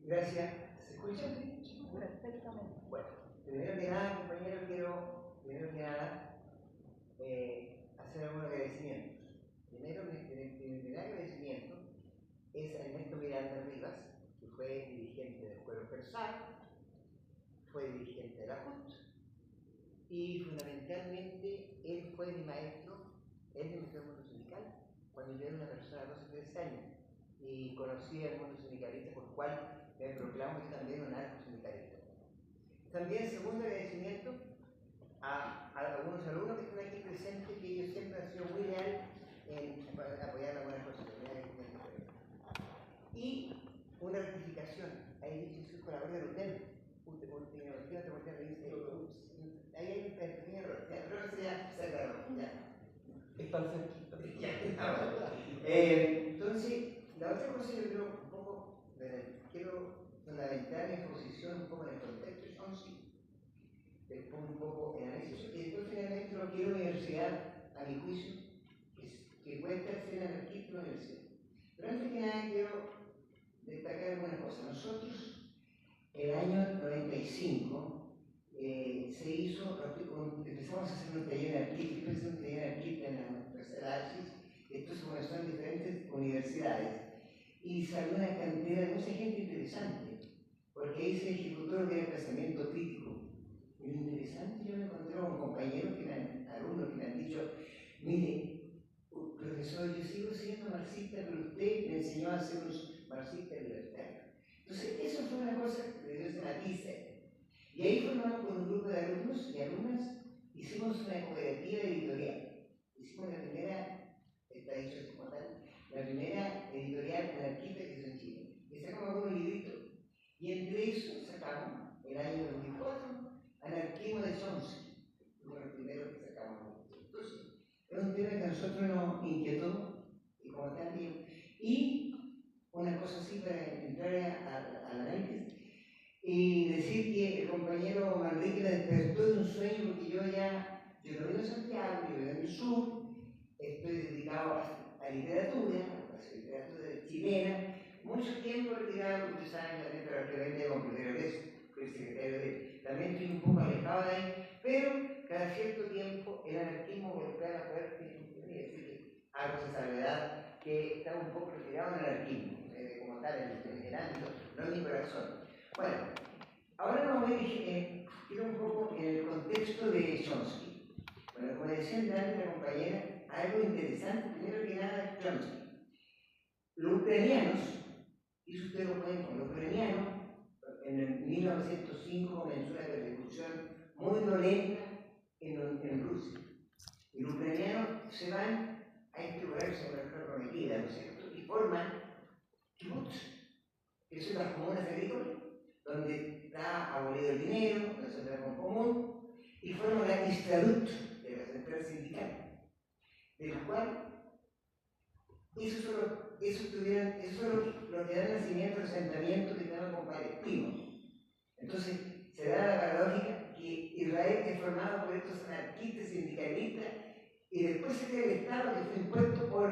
Gracias. ¿Se escucha? Perfectamente. Bueno, primero que nada, compañeros, quiero hacer algunos agradecimientos. Primero, mi primer agradecimiento es a Ernesto Miranda Rivas, que fue dirigente del Cuerpo Persal, fue dirigente de la CUT, y fundamentalmente él fue mi maestro, él me metió al mundo sindical cuando yo era una persona de 12 13 años y conocí al mundo sindicalista, por el cual me proclamo yo también un anarcosindicalista. También, segundo agradecimiento a algunos alumnos que están aquí presentes, que ellos siempre han sido muy leales en apoyar algunas cosas. Y una rectificación, ahí dice su colaborador de hotel, ahí hay un pequeño error, pero se aclaró, ya. Están cerquita. Entonces, la otra cosa yo creo un poco, quiero fundamentar mi exposición un poco en el contexto de Chomsky, después un poco en análisis, y después finalmente lo quiero universidad, a mi juicio, que cuenta ser anarquista la universidad. Pero antes que nada quiero destacar algunas cosas. Nosotros, el año 95, se hizo, empezamos a hacer un taller anarquista, en la Universidad de esto se comenzó en diferentes universidades y salió una cantidad de mucha gente interesante, porque ahí se ejecutó lo que era el pensamiento crítico. Y lo interesante, yo me encontré con compañeros, alumnos que me han dicho, mire, profesor, yo sigo siendo marxista, pero usted me enseñó a ser un marxista libertario. Entonces, eso fue una cosa que dio ese matiz. Y ahí formamos con un grupo de alumnos y alumnas, hicimos una cooperativa editorial. Hicimos la primera, está dicho como tal, la primera editorial anarquista que hizo en Chile. Y sacamos algunos libritos. Y entre eso sacamos, el año 2004, Anarquismo de Chomsky. Fue lo primero que sacamos. Entonces, es un tema que a nosotros nos inquietó, y como tal, y una cosa así para entrar al análisis, y decir que el compañero Manrique me despertó de un sueño, porque yo no vivo en Santiago, yo vivo en el sur, estoy dedicado a literatura, a literatura chilena, mucho tiempo retirado, ustedes saben, la neta, que vende con Pedro Leso, que es el secretario de. También estoy un poco alejado de ahí, pero cada cierto tiempo el anarquismo golpea la puerta y es decir, algo de salvedad que está un poco retirado del anarquismo, como tal, en el ámbito, no en mi corazón. Bueno, ahora nos voy a ir un poco en el contexto de Chomsky. Bueno, como decía antes la compañera, algo interesante, primero que nada, es Chomsky. Los ucranianos, y si ustedes lo pueden con los ucranianos, en el 1905 comenzó una persecución muy violenta en Rusia. Y los ucranianos se van a instaurarse en la tierra prometida, ¿no es cierto? Y forman kibbutz, que son las comunas agrícolas, donde está abolido el dinero, donde se trabaja en común, y forman la Istadut de la central sindical, del cual eso es lo que da nacimiento al asentamiento que se llama comparativo. Entonces, se da la paradójica que Israel es formado por estos anarquistas sindicalistas y después se crea el Estado que fue impuesto por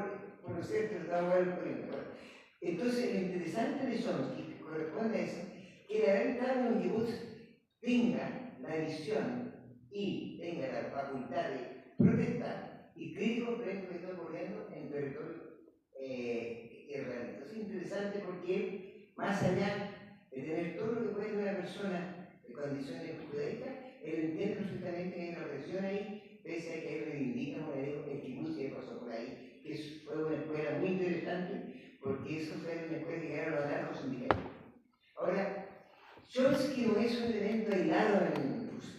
no sé, el Tratado de Alcohol. Entonces, lo interesante de Chomsky, que corresponde a eso, que el haber estado en un kibbutz tenga la visión y tenga la facultad de protestar y crítico frente a lo que está ocurriendo en territorio israelí. Entonces, es interesante porque, más allá de tener todo lo que puede tener una persona de condiciones judaicas, él entiende perfectamente que hay una presión ahí, pese a que él reivindica, como le digo, el kibbutz que pasó por ahí, que fue una escuela muy interesante, porque eso fue una escuela que llegaron a los anarcos sindicales. Ahora, Chomsky no es un elemento aislado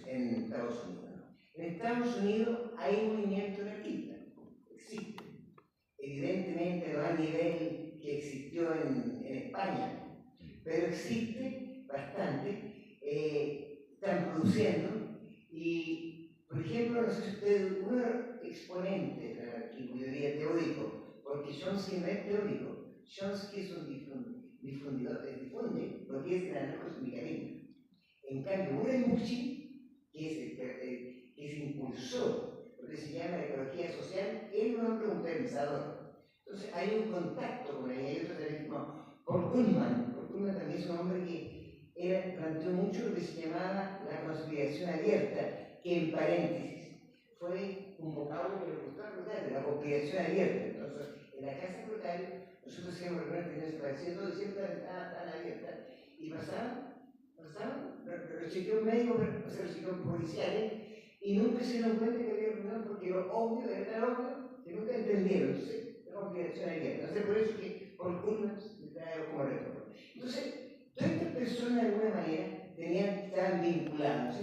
en Estados Unidos. En Estados Unidos hay un movimiento anarquista, existe. Evidentemente no al nivel que existió en España, pero existe bastante, están produciendo y, por ejemplo, no sé si ustedes, un exponente del anarquismo, yo diría teórico, porque Chomsky no es teórico, Chomsky es un difundidor, difunde lo que es el anarcosindicalismo. En cambio, Uremuchi, que se impulsó lo que se llama la ecología social, él no es un pensador. Entonces hay un contacto con ella, hay otro teórico, por Kuhlman Kuhlman también es un hombre que planteó mucho lo que se llamaba la conspiración abierta, que en paréntesis fue un vocablo que le gustó a Rotario, la conspiración abierta. Entonces, en la casa de Rotario, nosotros hacíamos reuniones separación, y siempre la ventana tan abierta, y pasaban los chequeos médicos, o sea, los chequeos policiales, y nunca se dieron cuenta que había reunión porque lo obvio era tan obvio que nunca entendieron. Entonces, la conspiración abierta. Entonces, por eso que por Kuhlman me trae como recuerdo. Entonces, todas estas personas de alguna manera estaban vinculados.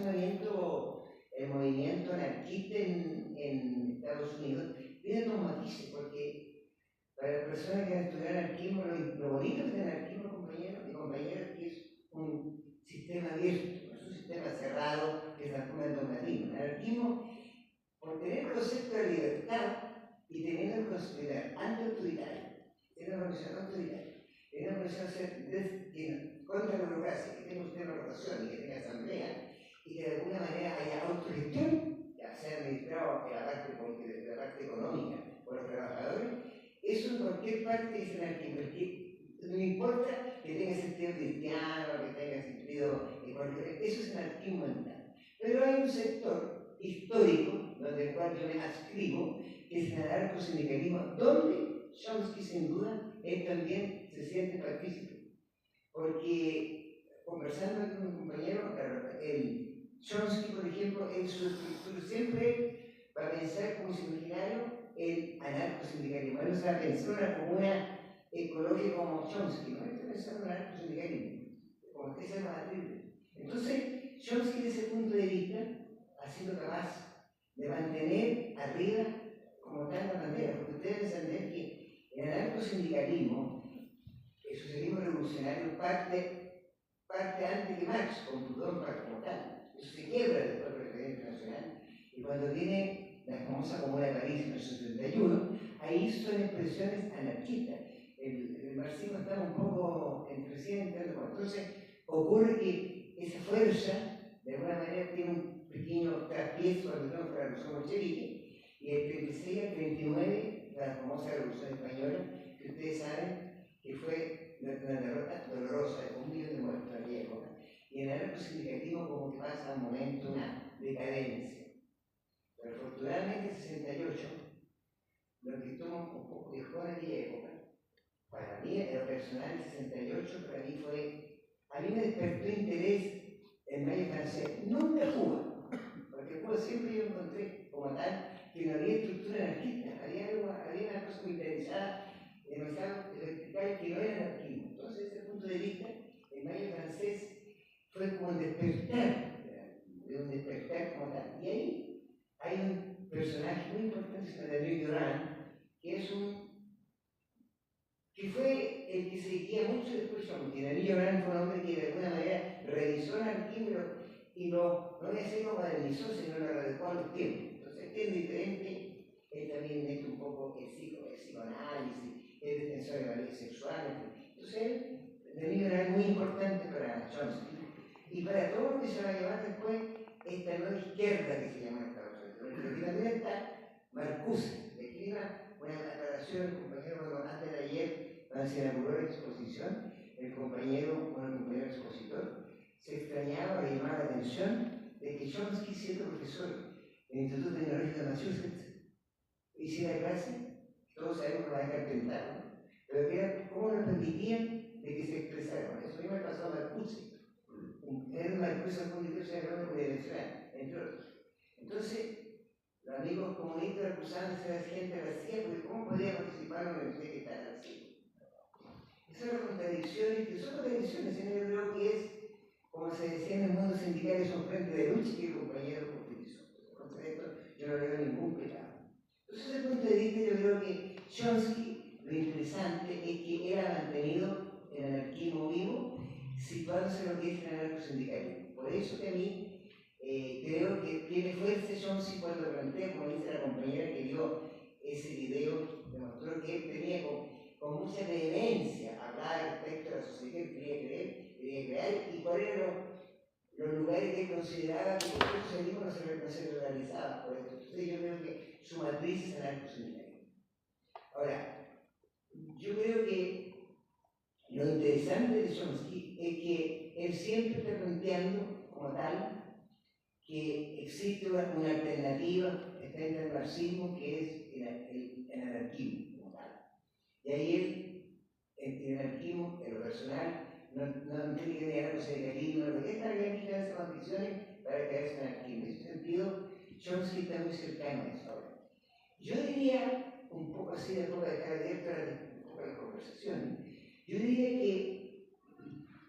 El movimiento anarquista en Estados Unidos tiene dos matices, porque para las personas que han estudiado anarquismo, lo bonito del anarquismo, compañeros y compañeras, que es un sistema abierto, no es un sistema cerrado que se transforma en dogmatismo. El anarquismo, por tener el concepto de libertad y teniendo el concepto de anti-autoritario, tiene una organización autoritaria, tiene una organización contra la burocracia, que tenga usted una rotación y que tenga asamblea, y que de alguna manera haya autogestión, ya sea administrado en la parte económica por los trabajadores, eso en cualquier parte es anarquismo. No importa que tenga sentido cristiano, que tenga sentido económico, eso es anarquismo mental. Pero hay un sector histórico, donde el cual yo me adscribo, que es el anarcosindicalismo, donde Chomsky sin duda él también se siente partícipe. Porque conversando con un compañero, Chomsky, por ejemplo, en su estructura siempre va a pensar como su imaginario el anarcosindicalismo. Él no se va a pensar una comuna ecológica como Chomsky, no está pensando en el anarcosindicalismo, como que es el más triple. Entonces, Chomsky, desde ese punto de vista, ha sido capaz de mantener arriba como tal la bandera, porque ustedes deben entender que el anarcosindicalismo, el socialismo revolucionario, parte antes de Marx, con Proudhon como tal. Eso se quiebra después de la Revolución Internacional. Y cuando viene la famosa Comuna de París en el 71, ahí son expresiones anarquistas. El marxismo está un poco entre sí, entonces ocurre que esa fuerza, de alguna manera, tiene un pequeño traspiezo al menos para la Revolución Bolchevique, y el 36 al 39, la famosa Revolución Española, que ustedes saben que fue una derrota dolorosa de 1 millón de muertos en aquella época, y en el anarcosindicalismo como que pasa un momento, una decadencia. Pero afortunadamente en 68, lo que toma un poco de joven en aquella época, para mí, en lo personal, el 68, para mí a mí me despertó interés en Mayo francés. Nunca Cuba, porque Cuba siempre yo encontré como tal que no había estructura anarquista, había una cosa militarizada, demasiado vertical que no era anarquismo. Entonces, desde ese punto de vista, el Mayo francés fue como un despertar, de un despertar como tal. Y ahí hay un personaje muy importante, que es Daniel Durán, que fue el que se guía mucho después Chomsky. Daniel Durán fue un hombre que de alguna manera revisó el anarquismo y no voy a decir lo modernizó, sino lo adecuó a los tiempos. Entonces, es diferente, él también mete un poco el psicoanálisis, es defensor de la ley sexual. Entonces, Daniel Durán es muy importante para Chomsky y para todo lo que se va a llevar después esta nueva izquierda que se llama en Estados Unidos. Porque aquí también está Marcuse. De aquí una aclaración, el compañero antes de ayer, cuando se inauguró la exposición, el compañero expositor, se extrañaba o le llamaba la atención de que Chomsky, siendo profesor en el Instituto Tecnológico de Massachusetts, hiciera clase, todos sabemos que va a dejar tentado, ¿no? Pero que era cómo nos permitían de que se expresaran. Eso mismo le pasó a Marcuse. Era Marcuse al Congreso de la Universal, entre otros. Entonces, los amigos comunistas acusaban de ser gente racía, porque ¿cómo podía participar en una universidad que está racía? Esas son contradicciones, que son contradicciones, yo creo que es, como se decía en el mundo sindical, es un frente de lucha que el compañero utilizó. Contra esto yo no le veo ningún pecado. Entonces, desde el punto de vista, yo creo que Chomsky, lo interesante es que él ha mantenido el anarquismo vivo, situándose en lo que es el anarcosindicalismo. Por eso que a mí creo que tiene fuerza Chomsky cuando plantea, como dice la compañera que vio ese video, demostró que él tenía con mucha vehemencia hablar respecto a la sociedad que quería crear y cuáles eran los lugares que él consideraba que el socialismo no se realizaba por esto. Entonces yo creo que su matriz es anarcosindicalismo. Ahora, yo creo que Lo interesante de Chomsky es que él siempre está planteando como tal que existe una alternativa frente al marxismo que es el anarquismo como tal. Y ahí él, el anarquismo, en lo personal, no tiene que negar los sindicalismos, no es para que esas condiciones para caerse en anarquismo. En ese sentido, Chomsky está muy cercano a eso ahora. Yo diría, un poco así, de forma de dejar abierta un poco la conversación, yo diría que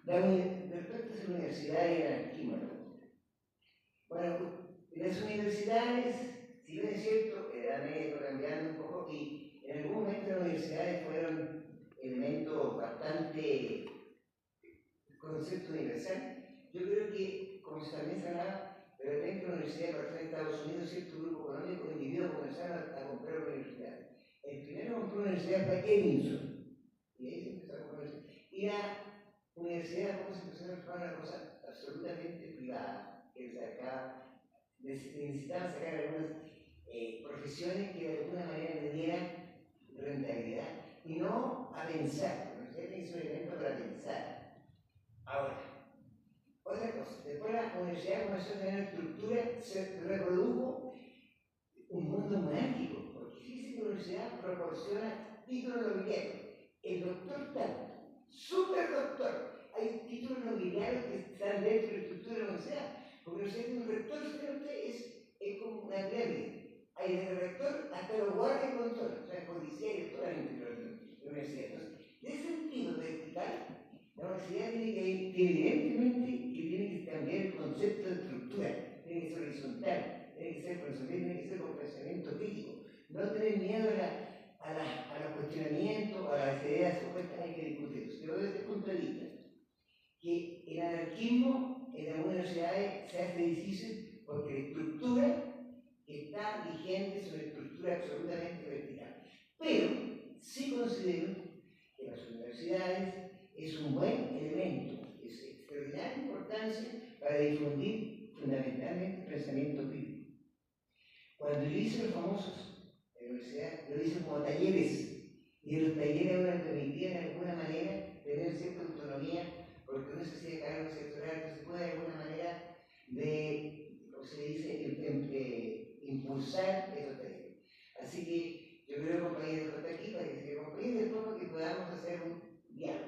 respecto a las universidades y el anarquismo, ¿no? Bueno, las universidades, si bien es cierto, han ido cambiando un poco y en algún momento las universidades fueron elementos bastante concepto universal, yo creo que, como también se hablaba, de repente la universidad de Estados Unidos, cierto grupo económico, individuos comenzaron a comprar una universidad. El primero compró una universidad fue Edison, y ahí se empezó a comprar una universidad. Y la universidad, como se empezó a transformar una cosa absolutamente privada, que sacaba, necesitaban sacar algunas profesiones que de alguna manera le dieran rentabilidad y no a pensar. La universidad tiene que ser un elemento para pensar. Ahora, otra cosa, después la universidad comenzó a tener estructura, se reprodujo un mundo monárquico, porque fíjense que la universidad proporciona títulos nobiliarios. El doctor tal, super doctor, hay títulos nobiliarios que están dentro de la estructura de la universidad, porque la universidad tiene un rector, es como una pirámide. Hay desde el rector hasta los guardias de control, o sea, policía y toda la interior de la universidad. Entonces, de ese sentido vertical, la universidad evidentemente que tiene que cambiar el concepto de estructura, tiene que ser horizontal, tiene que ser profesional, tiene que ser con pensamiento crítico, no tener miedo a los cuestionamientos, a las ideas supuestas, hay que discutirlos. Pero desde ese punto de vista, que el anarquismo en las universidades se hace difícil porque la estructura está vigente es una estructura absolutamente vertical. Pero sí considero que las universidades es un buen elemento, es de extraordinaria importancia para difundir fundamentalmente el pensamiento crítico. Cuando yo hice los famosos en la universidad, lo hice como talleres, y los talleres ahora permitían de alguna manera tener cierta autonomía, porque uno se hacía cargo de cierto horario, se puede de alguna manera de, como se dice, impulsar esos talleres. Así que yo creo, compañeros, que está aquí para que se acompañen de forma que podamos hacer un diálogo.